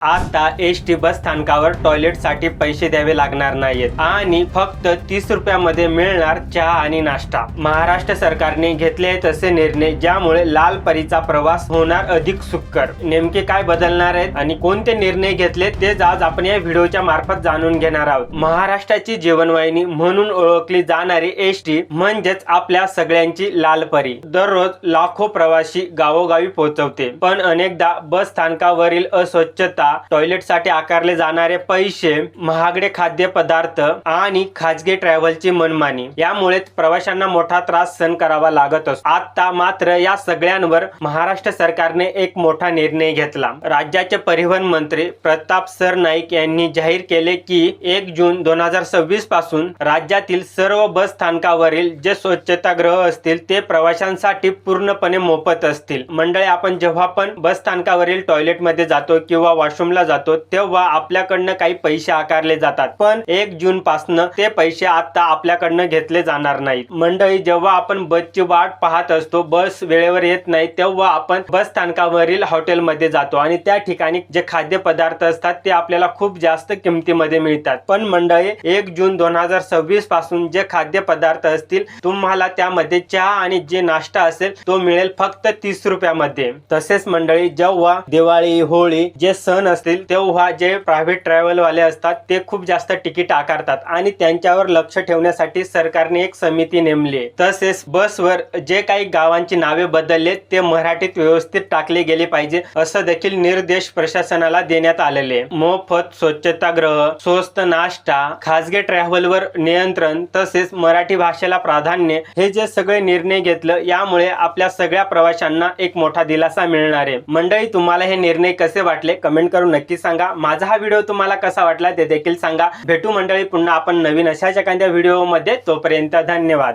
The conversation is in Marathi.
आता एसटी बस स्थानकावर टॉयलेटसाठी पैसे द्यावे लागणार नाहीत आणि फक्त 30 रुपयामध्ये मिळणार चहा आणि नाश्ता। महाराष्ट्र सरकारने घेतले तसे निर्णय ज्यामुळे लाल परीचा प्रवास होणार अधिक सुकर। नेमके काय बदलणार आहेत आणि कोणते निर्णय घेतले तेच आज आपण या व्हिडिओच्या मार्फत जाणून घेणार आहोत। महाराष्ट्राची जीवनवाहिनी म्हणून ओळखली जाणारी एसटी म्हणजेच आपल्या सगळ्यांची लाल परी दररोज लाखो प्रवासी गावोगावी पोहोचवते, पण अनेकदा बस स्थानकावरील अस्वच्छता, टॉयलेटसाठी आकारले जाणारे पैसे, महागडे खाद्यपदार्थ आणि खाजगी ट्रॅव्हलची मनमानी यामुळेच प्रवाशांना मोठा त्रास सहन करावा लागत असतो। आता मात्र या सगळ्यांवर महाराष्ट्र सरकारने एक मोठा निर्णय घेतला। राज्याचे परिवहन मंत्री प्रताप सरनाईक यांनी जाहीर केले की 1 जून 2026 पासून राज्यातील सर्व बस स्थानकावरील जे स्वच्छतागृह असतील ते प्रवाशांसाठी पूर्णपणे मोफत असतील। मंडळी, आपण जेव्हा पण बस स्थानकावरील टॉयलेटमध्ये जातो किंवा वॉशरूमला जातो तेव्हा आपल्याकडनं काही पैसे आकारले जातात, पण 1 जून पासून ते पैसे आता आपल्याकडनं घेतले जाणार नाहीत। मंडळी, जेव्हा आपण बसची वाट पाहत असतो, बस वेळेवर येत नाही, तेव्हा आपण बस स्थानकावरील हॉटेलमध्ये जातो आणि त्या ठिकाणी जे खाद्यपदार्थ असतात ते आपल्याला खूप जास्त किमतीमध्ये मिळतात। पण मंडळी, 1 जून 2026 पासून जे खाद्यपदार्थ असतील तुम्हाला त्यामध्ये चहा आणि जे नाश्ता असेल तो मिळेल फक्त 30 रुपयामध्ये। तसेच मंडळी, जेव्हा दिवाळी, होळी जे सण असतील तेव्हा जे प्रायव्हेट ट्रॅव्हल वाले असतात ते खूप जास्त तिकीट आकारतात आणि त्यांच्यावर लक्ष ठेवण्यासाठी सरकारने एक समिती नेमली आहे। तसेच बसवर जे काही गावांची नावे बदलले ते मराठीत व्यवस्थित टाकले गेले पाहिजे असं देखील निर्देश प्रशासनाला देण्यात आलेले। मोफत स्वच्छतागृह, स्वस्त नाश्ता, खाजगी ट्रॅव्हलवर नियंत्रण तसेच मराठी भाषेला प्राधान्य हे जे सगळे निर्णय घेतलं यामुळे आपल्या सगळ्या प्रवाशांना एक मोठा दिलासा मिळणार आहे। मंडळी, तुम्हाला हे निर्णय कसे वाटले कमेंट करून नक्की सांगा। माझा हा व्हिडिओ तुम्हाला कसा वाटला ते देखील सांगा। भेटू मंडळी पुन्हा आपण नवीन अशाच एखाद्या व्हिडिओ मध्ये, तोपर्यंत धन्यवाद।